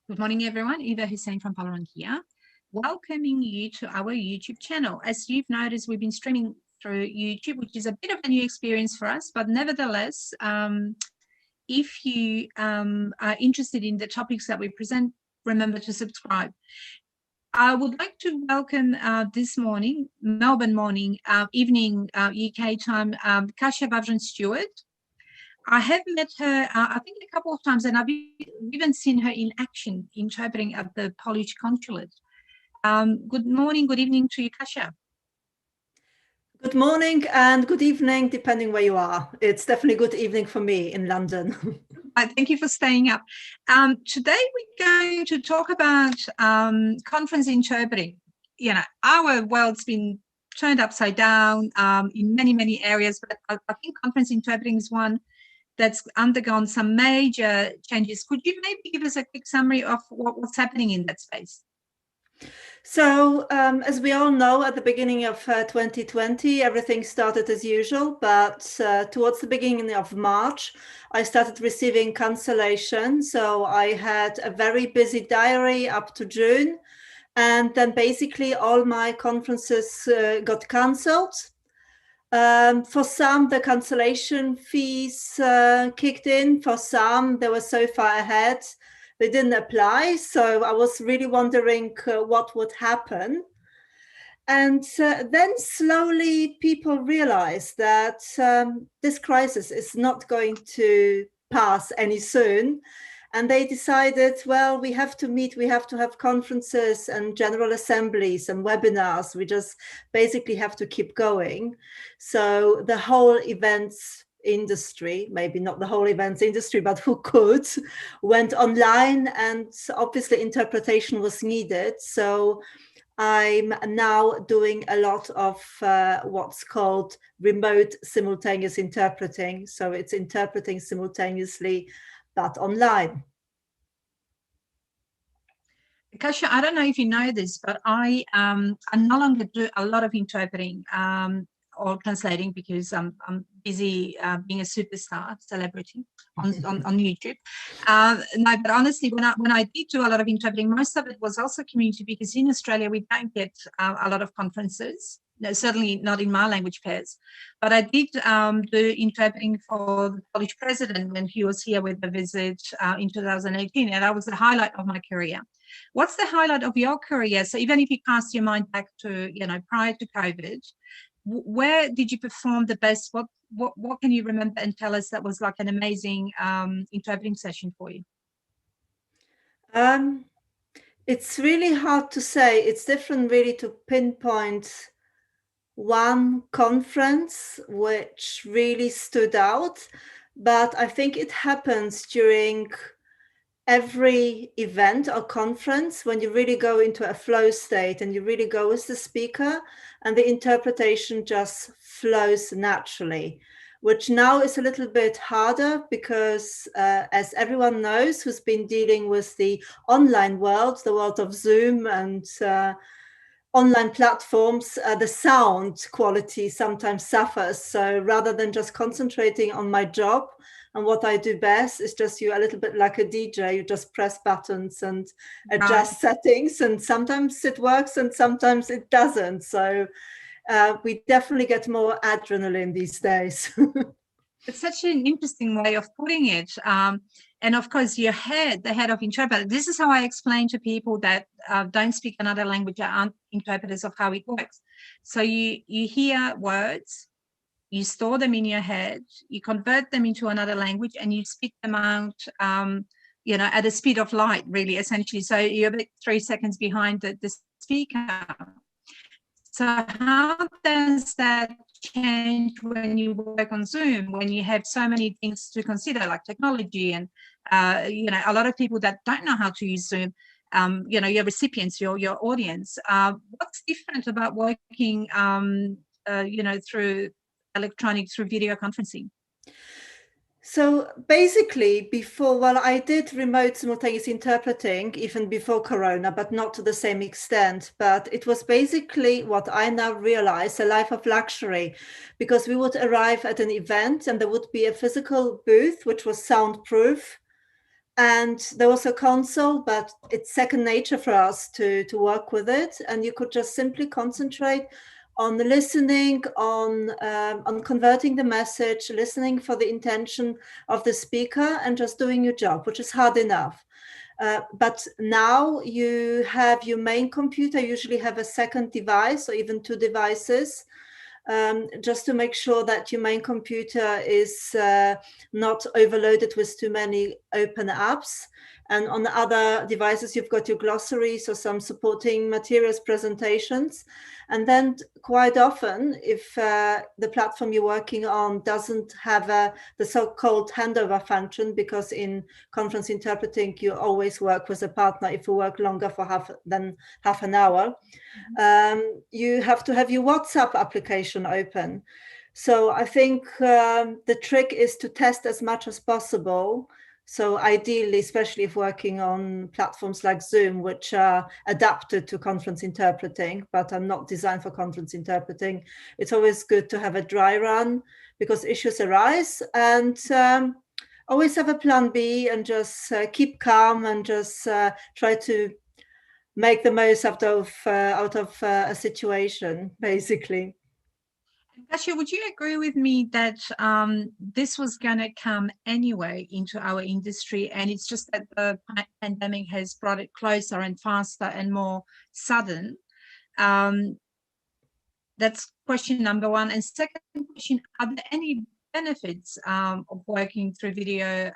Good morning, everyone. Eva Hussein from Palaran here, welcoming you to our YouTube channel. As you've noticed, we've been streaming through YouTube, which is a bit of a new experience for us, but nevertheless, if you are interested in the topics that we present, remember to subscribe. I would like to welcome this morning, Melbourne morning, evening UK time, Kasia Bavran-Stewart. I have met her, I think, a couple of times, and I've even seen her in action interpreting at the Polish consulate. Good morning, good evening to you, Kasia. Good morning and good evening, depending where you are. It's definitely good evening for me in London. Thank you for staying up. Today we're going to talk about conference interpreting. You know, our world's been turned upside down in many, many areas, but I think conference interpreting is one that's undergone some major changes. Could you maybe give us a quick summary of what's happening in that space? So, as we all know, at the beginning of 2020, everything started as usual, but towards the beginning of March, I started receiving cancellation. So I had a very busy diary up to June, and then basically all my conferences got cancelled. For some, the cancellation fees kicked in. For some, they were so far ahead, they didn't apply. So I was really wondering what would happen. And then slowly people realized that this crisis is not going to pass any soon. And they decided, well, we have to meet, we have to have conferences and general assemblies and webinars. We just basically have to keep going. So the whole events industry, maybe not the whole events industry, but who could, went online, and obviously interpretation was needed. So I'm now doing a lot of what's called remote simultaneous interpreting. So it's interpreting simultaneously, but online. Kasia, I don't know if you know this, but I no longer do a lot of interpreting or translating because I'm busy being a superstar celebrity on YouTube. No, but honestly, when I did do a lot of interpreting, most of it was also community, because in Australia we don't get a lot of conferences. No, certainly not in my language pairs. But I did do interpreting for the Polish president when he was here with a visit in 2018, and that was the highlight of my career. What's the highlight of your career? So even if you cast your mind back to, prior to COVID, where did you perform the best? What can you remember and tell us that was like an amazing interpreting session for you? It's really hard to say. It's different really to pinpoint one conference which really stood out, but I think it happens during every event or conference when you really go into a flow state and you really go as the speaker, and the interpretation just flows naturally, which now is a little bit harder because as everyone knows who's been dealing with the online world, the world of Zoom and online platforms, the sound quality sometimes suffers. So rather than just concentrating on my job and what I do best, is just you a little bit like a DJ. You just press buttons and adjust settings, and sometimes it works and sometimes it doesn't. So we definitely get more adrenaline these days. It's such an interesting way of putting it. And of course, the head of interpreter, this is how I explain to people that don't speak another language, aren't interpreters, of how it works. So you hear words, you store them in your head, you convert them into another language, and you spit them out, at the speed of light, really, essentially. So you're about 3 seconds behind the speaker. So how does that change when you work on Zoom, when you have so many things to consider, like technology and, a lot of people that don't know how to use Zoom, your recipients, your audience. What's different about working, through video conferencing? So basically I did remote simultaneous interpreting even before Corona, but not to the same extent. But it was basically what I now realize, a life of luxury, because we would arrive at an event and there would be a physical booth, which was soundproof. And there was a console, but it's second nature for us to work with it. And you could just simply concentrate on listening, on converting the message, listening for the intention of the speaker, and just doing your job, which is hard enough. But now you have your main computer, usually have a second device or even two devices, just to make sure that your main computer is not overloaded with too many open apps. And on the other devices, you've got your glossaries or some supporting materials, presentations. And then quite often, if the platform you're working on doesn't have the so-called handover function, because in conference interpreting, you always work with a partner if you work longer for half an hour, you have to have your WhatsApp application open. So I think the trick is to test as much as possible. So ideally, especially if working on platforms like Zoom, which are adapted to conference interpreting, but are not designed for conference interpreting, it's always good to have a dry run because issues arise, and always have a plan B and just keep calm and just try to make the most out of a situation, basically. Kasia, would you agree with me that this was going to come anyway into our industry, and it's just that the pandemic has brought it closer and faster and more sudden? That's question number one. And second question, are there any benefits of working through video?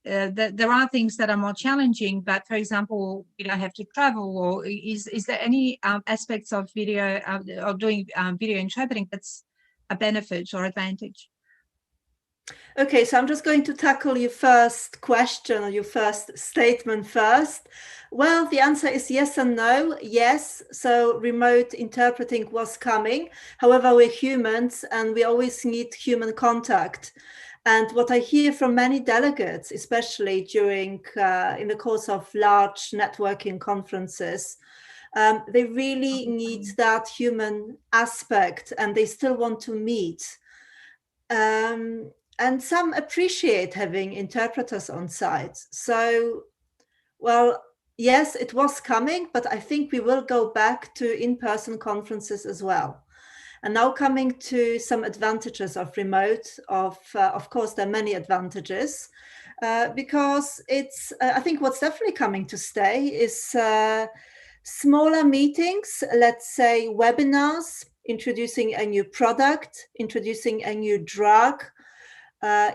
There are things that are more challenging, but for example, you don't have to travel, or is there any aspects of video of doing video interpreting that's a benefit or advantage? Okay, so I'm just going to tackle your first question or your first statement first. Well, the answer is yes and no. Yes, so remote interpreting was coming. However, we're humans and we always need human contact. And what I hear from many delegates, especially during in the course of large networking conferences, they really need that human aspect, and they still want to meet. And some appreciate having interpreters on site. So, well, yes, it was coming, but I think we will go back to in-person conferences as well. And now coming to some advantages of remote, of course, there are many advantages, because it's, I think what's definitely coming to stay is smaller meetings, let's say webinars, introducing a new product, introducing a new drug,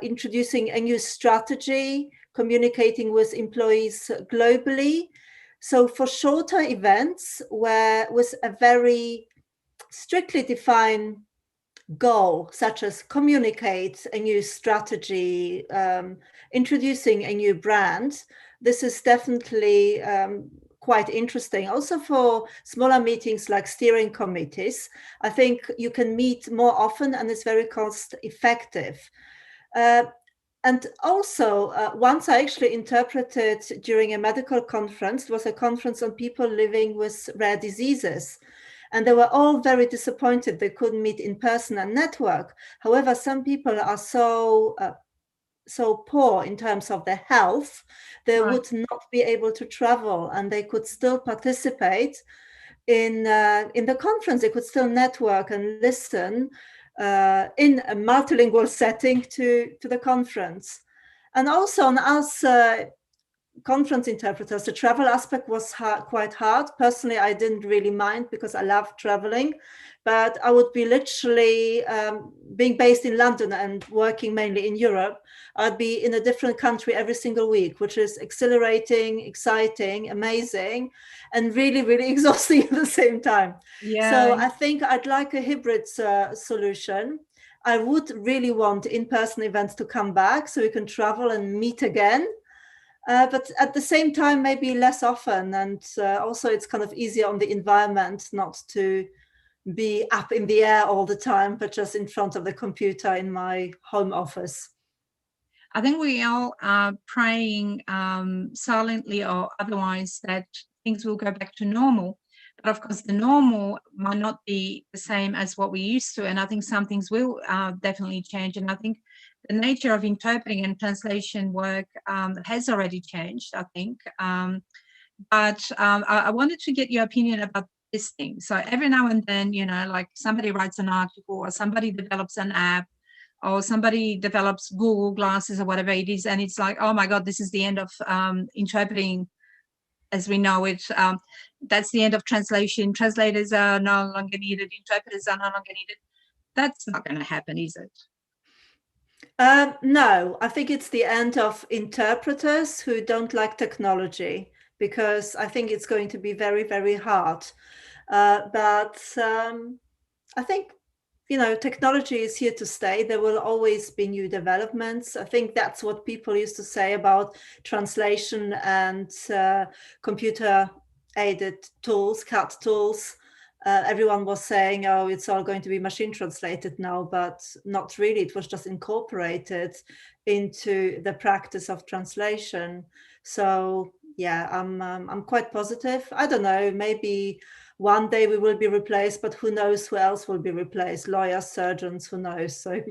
introducing a new strategy, communicating with employees globally. So for shorter events where with a very strictly defined goal, such as communicate a new strategy, introducing a new brand, this is definitely quite interesting. Also for smaller meetings like steering committees, I think you can meet more often and it's very cost effective. And also, once I actually interpreted during a medical conference, it was a conference on people living with rare diseases. And they were all very disappointed they couldn't meet in person and network. However, some people are so poor in terms of their health, they would not be able to travel, and they could still participate in the conference. They could still network and listen in a multilingual setting to the conference. And also on us conference interpreters, the travel aspect was quite hard. Personally, I didn't really mind because I love traveling, but I would be literally being based in London and working mainly in Europe. I'd be in a different country every single week, which is exhilarating, exciting, amazing, and really, really exhausting at the same time. Yeah. So I think I'd like a hybrid solution. I would really want in-person events to come back so we can travel and meet again. But at the same time, maybe less often. And also it's kind of easier on the environment not to be up in the air all the time, but just in front of the computer in my home office. I think we all are praying silently or otherwise that things will go back to normal. But of course, the normal might not be the same as what we used to. And I think some things will definitely change. And I think the nature of interpreting and translation work has already changed, I think. But I wanted to get your opinion about this thing. So every now and then, like somebody writes an article or somebody develops an app or somebody develops Google Glasses or whatever it is, and it's like, oh my God, this is the end of interpreting as we know it. That's the end of translation. Translators are no longer needed. Interpreters are no longer needed. That's not going to happen, is it? No, I think it's the end of interpreters who don't like technology, because I think it's going to be very, very hard. But I think, technology is here to stay. There will always be new developments. I think that's what people used to say about translation and computer aided tools, CAT tools. Everyone was saying, oh, it's all going to be machine translated now, but not really. It was just incorporated into the practice of translation. So yeah, I'm quite positive. I don't know, maybe one day we will be replaced, but who knows who else will be replaced? Lawyers, surgeons, who knows? So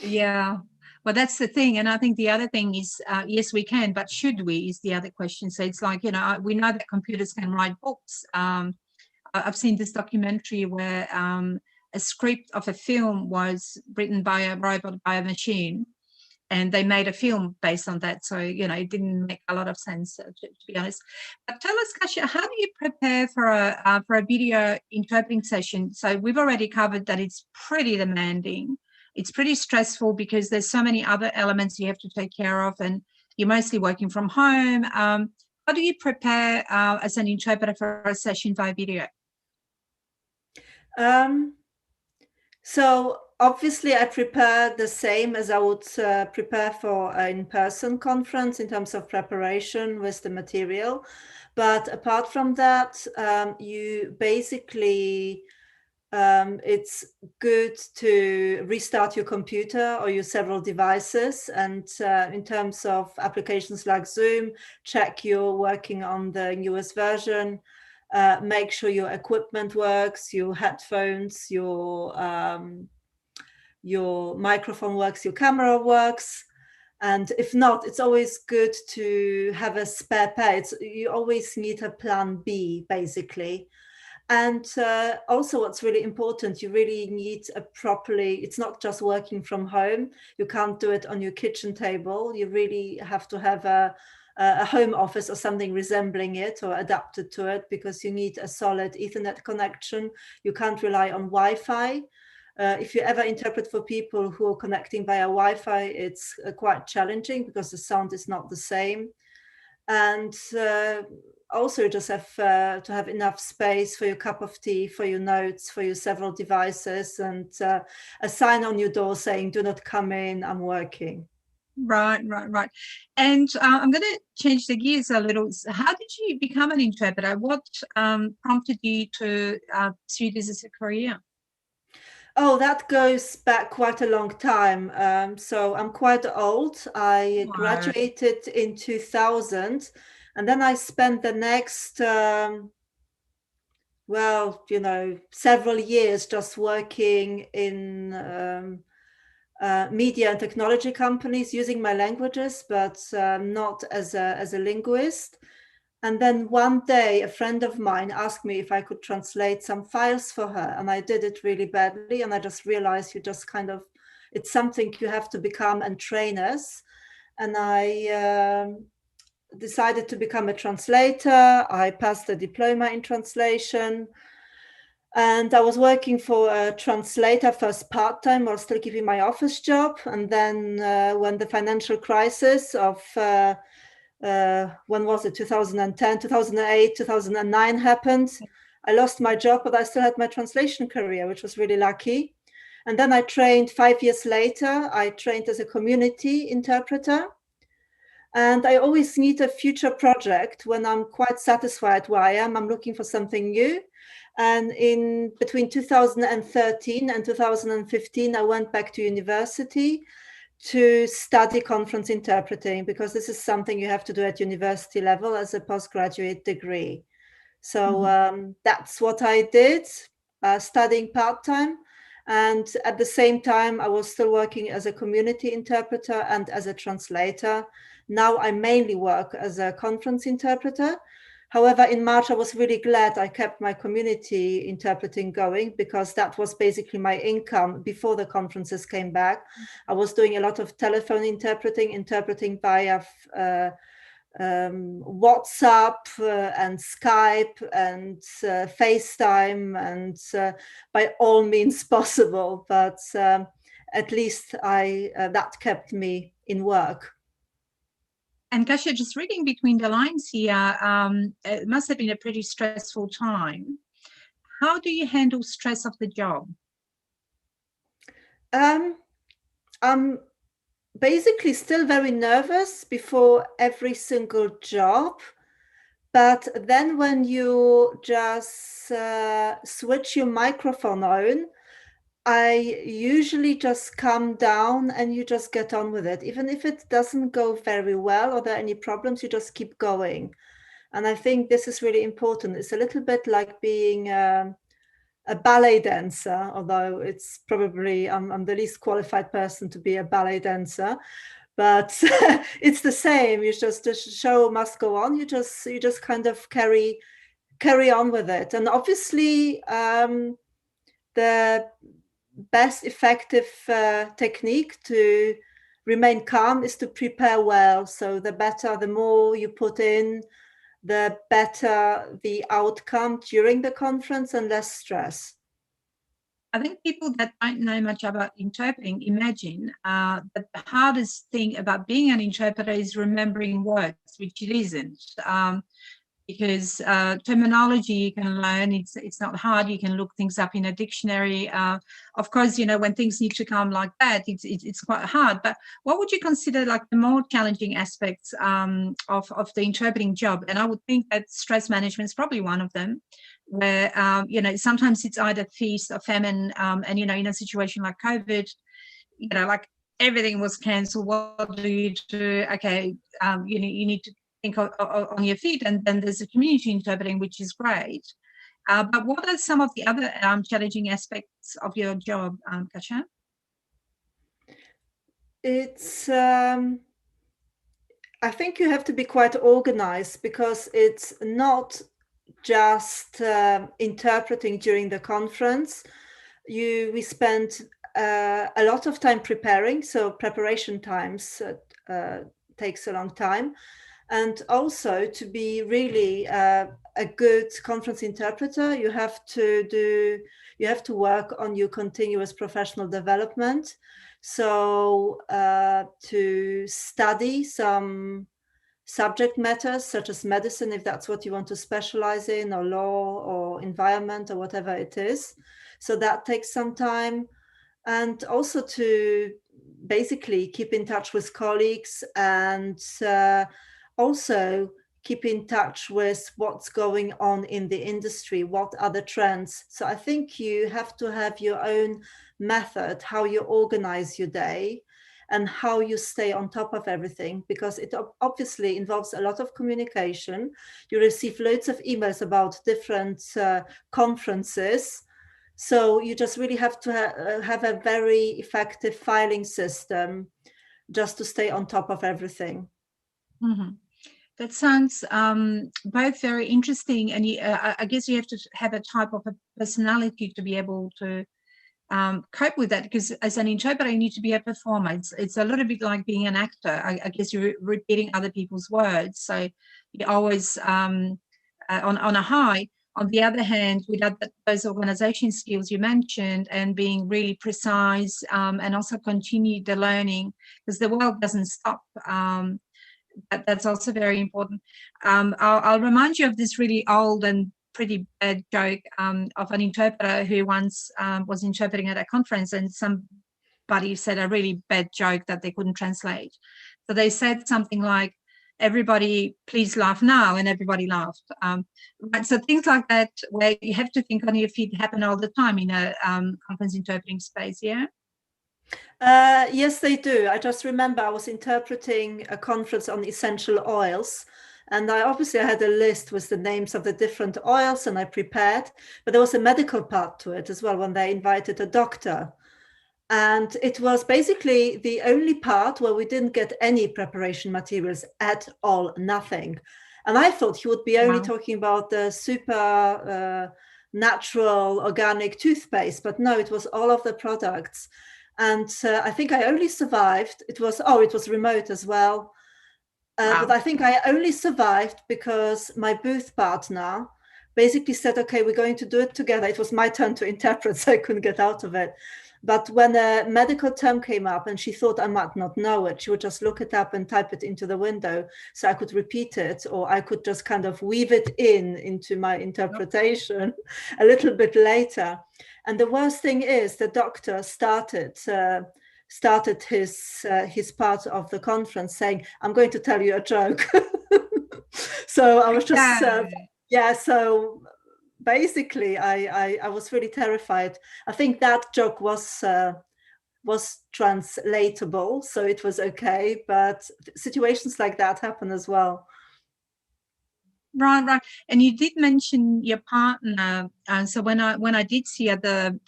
yeah. Well, that's the thing. And I think the other thing is, yes, we can, but should we is the other question. So it's like, we know that computers can write books. I've seen this documentary where a script of a film was written by a robot, by a machine, and they made a film based on that. So, it didn't make a lot of sense, to be honest. But tell us, Kasia, how do you prepare for a video interpreting session? So we've already covered that it's pretty demanding. It's pretty stressful because there's so many other elements you have to take care of, and you're mostly working from home. How do you prepare as an interpreter for a session via video? So obviously I prepare the same as I would prepare for an in-person conference in terms of preparation with the material. But apart from that, you basically, it's good to restart your computer or your several devices. And in terms of applications like Zoom, check you're working on the newest version. Make sure your equipment works, your headphones, your microphone works, your camera works. And if not, it's always good to have a spare pair. You always need a plan B, basically. And also what's really important, you really need it's not just working from home. You can't do it on your kitchen table. You really have to have a home office or something resembling it or adapted to it, because you need a solid Ethernet connection. You can't rely on Wi-Fi. If you ever interpret for people who are connecting via Wi-Fi, it's quite challenging because the sound is not the same. And also you just have to have enough space for your cup of tea, for your notes, for your several devices, and a sign on your door saying, do not come in, I'm working. Right. And I'm going to change the gears a little. How did you become an interpreter? What prompted you to pursue this as a career? Oh, that goes back quite a long time. So I'm quite old. I graduated in 2000, and then I spent the next, several years just working in media and technology companies using my languages, but not as a linguist. And then one day a friend of mine asked me if I could translate some files for her, and I did it really badly. And I just realized it's something you have to become and train as. And I decided to become a translator. I passed a diploma in translation. And I was working for a translator first part-time while still keeping my office job. And then when the financial crisis of, when was it, 2010, 2008, 2009 happened, I lost my job, but I still had my translation career, which was really lucky. And then I trained 5 years later. I trained as a community interpreter. And I always need a future project. When I'm quite satisfied where I am, I'm looking for something new. And in between 2013 and 2015, I went back to university to study conference interpreting, because this is something you have to do at university level as a postgraduate degree. So that's what I did, studying part-time. And at the same time, I was still working as a community interpreter and as a translator. Now I mainly work as a conference interpreter. However, in March, I was really glad I kept my community interpreting going, because that was basically my income before the conferences came back. I was doing a lot of telephone interpreting via WhatsApp and Skype and FaceTime, and by all means possible. But at least that kept me in work. And Kasia, just reading between the lines here, it must have been a pretty stressful time. How do you handle stress of the job? I'm basically still very nervous before every single job. But then when you just switch your microphone on, I usually just calm down and you just get on with it. Even if it doesn't go very well or there are any problems, you just keep going. And I think this is really important. It's a little bit like being a ballet dancer, although it's probably, I'm the least qualified person to be a ballet dancer. But it's the same. You just, the show must go on. You just kind of carry on with it. And obviously, the best effective technique to remain calm is to prepare well. So the more you put in, the better the outcome during the conference and less stress. I think people that don't know much about interpreting imagine that the hardest thing about being an interpreter is remembering words, which it isn't. Because terminology you can learn, it's not hard. You can look things up in a dictionary. Of course, when things need to come like that, it's quite hard. But what would you consider like the more challenging aspects of the interpreting job? And I would think that stress management is probably one of them, where sometimes it's either feast or famine, and in a situation like COVID, like everything was cancelled. What do you do? Okay, you need to think on your feet, and then there's a community interpreting, which is great. But what are some of the other challenging aspects of your job, Kasia? It's I think you have to be quite organized, because it's not just interpreting during the conference. We spend a lot of time preparing, so preparation times takes a long time. And also, to be really a good conference interpreter, you have to work on your continuous professional development. So to study some subject matters such as medicine, if that's what you want to specialize in, or law or environment or whatever it is. So that takes some time. And also to basically keep in touch with colleagues, and also keep in touch with what's going on in the industry, what are the trends. So I think you have to have your own method, how you organize your day and how you stay on top of everything, because it obviously involves a lot of communication. You receive loads of emails about different conferences. So you just really have to have a very effective filing system just to stay on top of everything. Mm-hmm. That sounds both very interesting, and I guess you have to have a type of a personality to be able to cope with that, because as an interpreter you need to be a performer. It's a little bit like being an actor. I guess you're repeating other people's words, so you're always on a high. On the other hand, without those organization skills you mentioned, and being really precise, and also continue the learning, because the world doesn't stop. That's also very important. I'll remind you of this really old and pretty bad joke of an interpreter who once was interpreting at a conference, and somebody said a really bad joke that they couldn't translate. So they said something like, "Everybody, please laugh now," and everybody laughed. Right, so things like that, where you have to think on your feet, happen all the time in a conference interpreting space. Yeah. Yes, they do. I just remember I was interpreting a conference on essential oils, And I obviously had a list with the names of the different oils, and I prepared, but there was a medical part to it as well when they invited a doctor. And it was basically the only part where we didn't get any preparation materials at all, nothing. And I thought he would be only talking about the super natural organic toothpaste, but no, it was all of the products. And I think I only survived. It was remote as well. But I think I only survived because my booth partner basically said, okay, we're going to do it together. It was my turn to interpret, so I couldn't get out of it. But when a medical term came up and she thought I might not know it, she would just look it up and type it into the window so I could repeat it, or I could just kind of weave it into my interpretation a little bit later. And the worst thing is the doctor started his part of the conference saying, I'm going to tell you a joke. So I was just, so basically I was really terrified. I think that joke was translatable, so it was okay, but situations like that happen as well. Right. And you did mention your partner. So when I did see at the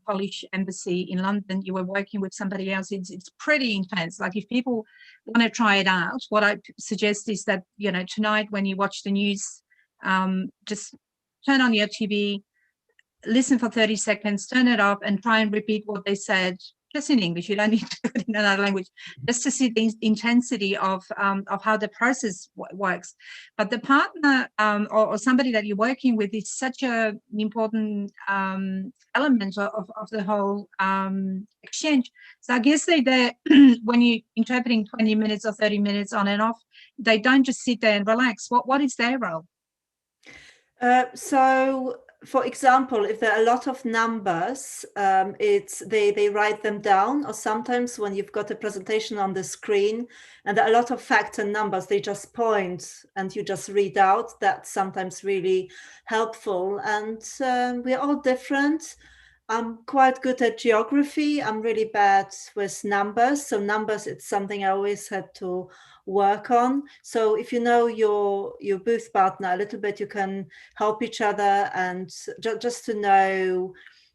Polish embassy in London, you were working with somebody else. It's pretty intense. Like, if people want to try it out, what I suggest is that, tonight when you watch the news, just turn on your TV, listen for 30 seconds, turn it off, and try and repeat what they said, just in English. You don't need to do it in another language, just to see the intensity of how the process works. But the partner or somebody that you're working with is such an important element of the whole exchange. So I guess they when you're interpreting 20 minutes or 30 minutes on and off, they don't just sit there and relax. What is their role? So, for example, if there are a lot of numbers, they write them down, or sometimes when you've got a presentation on the screen and there are a lot of facts and numbers, they just point and you just read out. That's sometimes really helpful. And we're all different. I'm quite good at geography. I'm really bad with numbers. So numbers, it's something I always had to work on. So if you know your booth partner a little bit, you can help each other, and just to know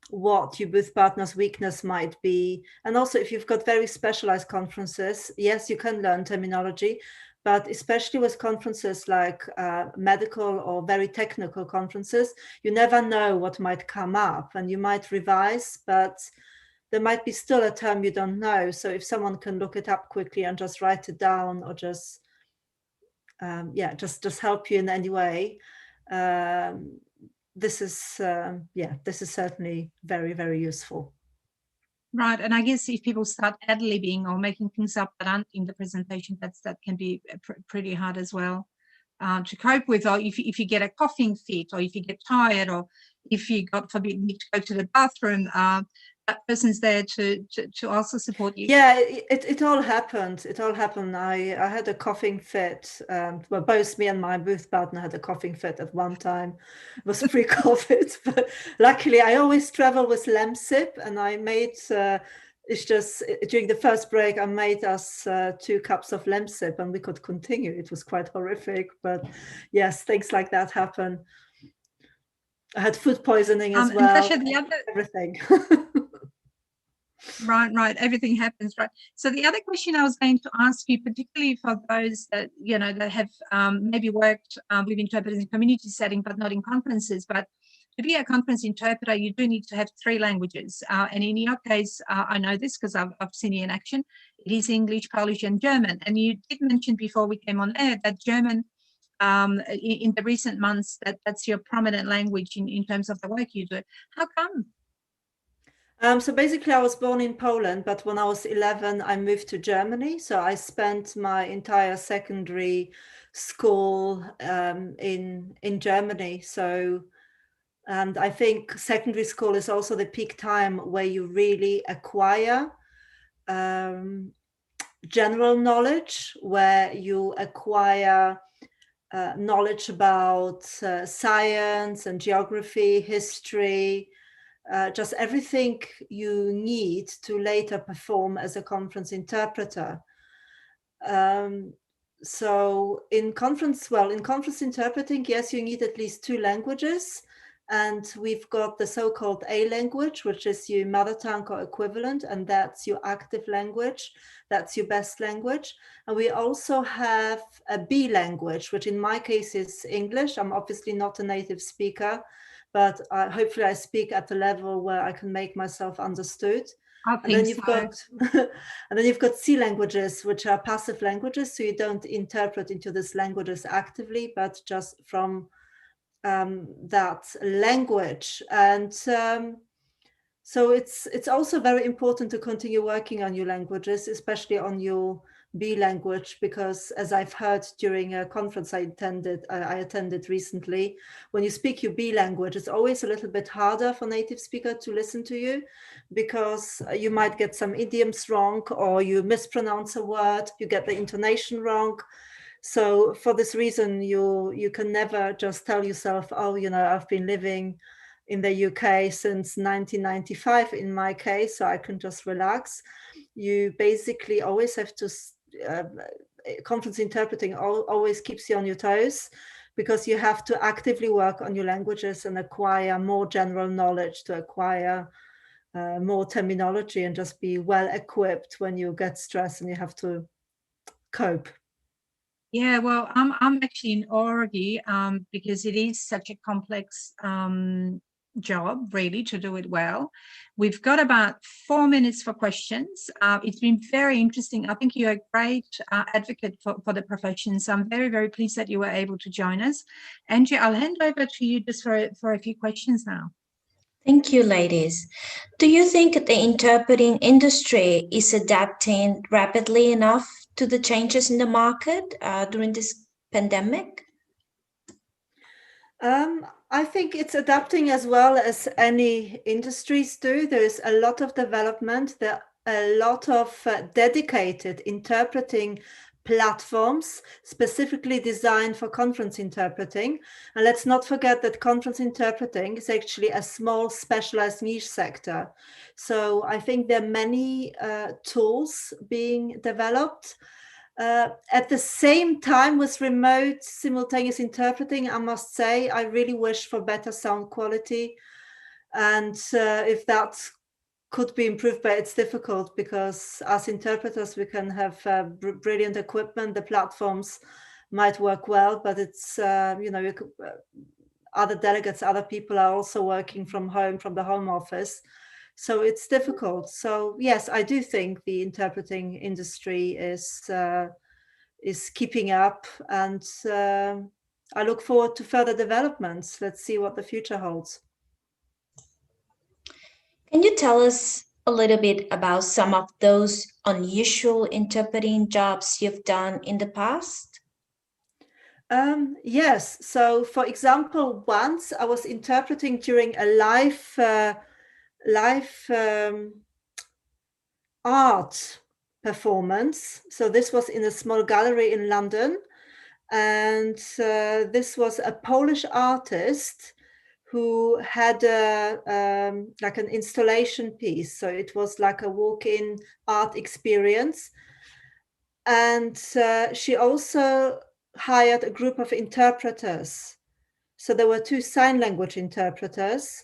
what your booth partner's weakness might be. And also, if you've got very specialized conferences, yes, you can learn terminology, but especially with conferences like medical or very technical conferences, you never know what might come up, and you might revise, but there might be still a term you don't know. So if someone can look it up quickly and just write it down, or just just help you in any way, this is certainly very, very useful. Right. And I guess if people start ad-libbing or making things up that aren't in the presentation, that can be pretty hard as well to cope with. Or if you get a coughing fit, or if you get tired, or if you, God forbid, need to go to the bathroom, that person's there to also support you. Yeah, it all happened. It all happened. I had a coughing fit. Well, both me and my booth partner had a coughing fit at one time. It was pre-COVID, but luckily I always travel with Lemsip, and I made it's just during the first break I made us 2 cups of Lemsip, and we could continue. It was quite horrific, but yes, things like that happen. I had food poisoning as well. Natasha, everything. Right. Everything happens, right? So the other question I was going to ask you, particularly for those that, that have maybe worked with interpreters in community setting, but not in conferences, but to be a conference interpreter, you do need to have 3 languages. And in your case, I know this because I've seen you in action. It is English, Polish, and German. And you did mention before we came on air that German, in the recent months, that's your prominent language in terms of the work you do. How come? So basically, I was born in Poland, but when I was 11, I moved to Germany. So I spent my entire secondary school in Germany. So, and I think secondary school is also the peak time where you really acquire general knowledge, where you acquire knowledge about science and geography, history, just everything you need to later perform as a conference interpreter. So in conference interpreting, yes, you need at least 2 languages. And we've got the so-called A language, which is your mother tongue or equivalent, and that's your active language. That's your best language. And we also have a B language, which in my case is English. I'm obviously not a native speaker, but hopefully I speak at a level where I can make myself understood. I And then think you've so. got and then you've got C languages, which are passive languages. So you don't interpret into these languages actively, but just from that language. And so it's also very important to continue working on your languages, especially on your B language, because as I've heard during a conference I attended recently, when you speak your B language, it's always a little bit harder for native speaker to listen to you, because you might get some idioms wrong, or you mispronounce a word, you get the intonation wrong. So for this reason, you can never just tell yourself, oh, I've been living in the UK since 1995 in my case, so I can just relax. You basically always have to, conference interpreting always keeps you on your toes, because you have to actively work on your languages and acquire more general knowledge, to acquire more terminology, and just be well equipped when you get stressed and you have to cope. Yeah, well, I'm actually in awe of you, because it is such a complex job, really, to do it well. We've got about 4 minutes for questions. It's been very interesting. I think you're a great advocate for the profession. So I'm very, very pleased that you were able to join us. Angie, I'll hand over to you just for a few questions now. Thank you, ladies. Do you think the interpreting industry is adapting rapidly enough to the changes in the market during this pandemic? I think it's adapting as well as any industries do. There's a lot of development. There are a lot of dedicated interpreting platforms specifically designed for conference interpreting. And let's not forget that conference interpreting is actually a small specialized niche sector. So I think there are many tools being developed. At the same time, with remote simultaneous interpreting, I must say, I really wish for better sound quality. And if that could be improved, but it's difficult, because as interpreters, we can have brilliant equipment. The platforms might work well, but it's, other delegates, other people are also working from home, from the home office. So it's difficult. So yes, I do think the interpreting industry is keeping up, and I look forward to further developments. Let's see what the future holds. Can you tell us a little bit about some of those unusual interpreting jobs you've done in the past? Yes. So, for example, once I was interpreting during a live art performance. So this was in a small gallery in London, and this was a Polish artist who had like an installation piece. So it was like a walk-in art experience. And she also hired a group of interpreters. So there were 2 sign language interpreters,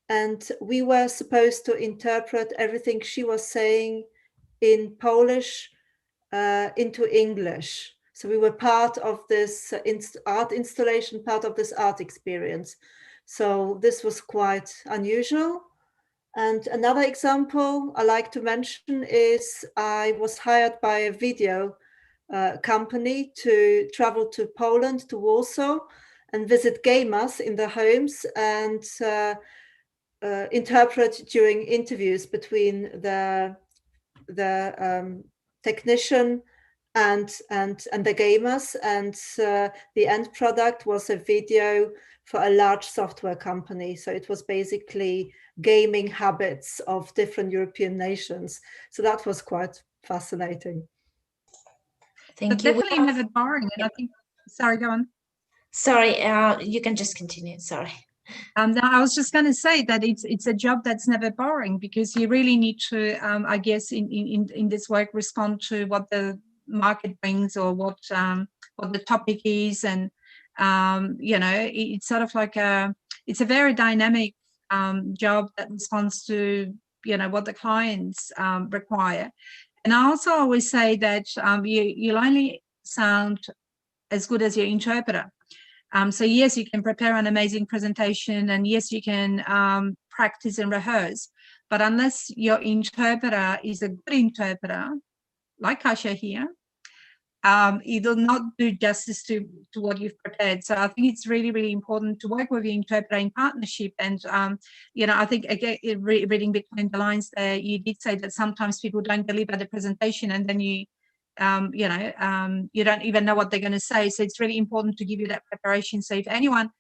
and we were supposed to interpret everything she was saying in Polish into English. So we were part of this art installation, part of this art experience. So this was quite unusual. And another example I like to mention is I was hired by a video company to travel to Poland, to Warsaw, and visit gamers in their homes, and interpret during interviews between the technician and the gamers. And the end product was a video for a large software company. So it was basically gaming habits of different European nations. So that was quite fascinating. Thank you. Definitely never boring. And I think, sorry, go on. Sorry, you can just continue. Sorry. No, I was just going to say that it's a job that's never boring, because you really need to, I guess, in this work, respond to what the market brings or what the topic is, and it's sort of like it's a very dynamic job that responds to what the clients require. And I also always say that you'll only sound as good as your interpreter. So yes, you can prepare an amazing presentation, and yes, you can practice and rehearse, but unless your interpreter is a good interpreter, like Kasia here, it will not do justice to what you've prepared. So I think it's really, really important to work with your interpreter in partnership. And, I think, again, reading between the lines there, you did say that sometimes people don't deliver the presentation, and then you don't even know what they're going to say. So it's really important to give you that preparation. So if anyone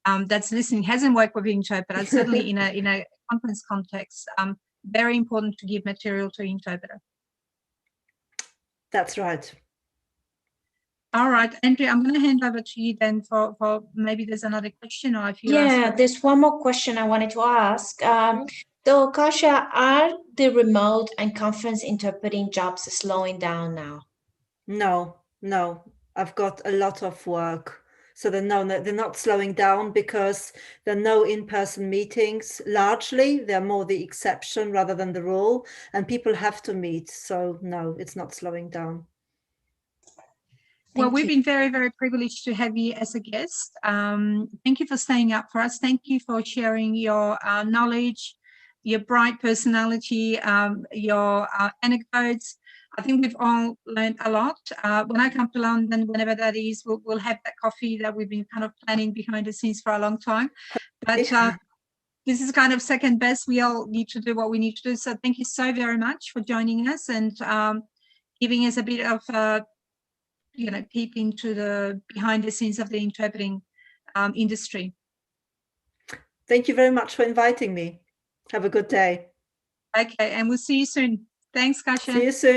that's listening hasn't worked with an interpreter, certainly in a conference context, very important to give material to an interpreter. That's right. All right, Andrea, I'm going to hand over to you then for maybe there's another question, or if you there's one more question I wanted to ask. So, Kasia, are the remote and conference interpreting jobs slowing down now? No, I've got a lot of work. So they're not slowing down because there are no in-person meetings. Largely, they're more the exception rather than the rule, and people have to meet. So no, it's not slowing down. Well, we've been very, very privileged to have you as a guest. Thank you for staying up for us. Thank you for sharing your knowledge, your bright personality, your anecdotes. I think we've all learned a lot. When I come to London, whenever that is, we'll have that coffee that we've been kind of planning behind the scenes for a long time. But this is kind of second best. We all need to do what we need to do. So thank you so very much for joining us and giving us a bit of peep into the behind the scenes of the interpreting industry. Thank you very much for inviting me. Have a good day. Okay, and we'll see you soon. Thanks, Kasia. See you soon.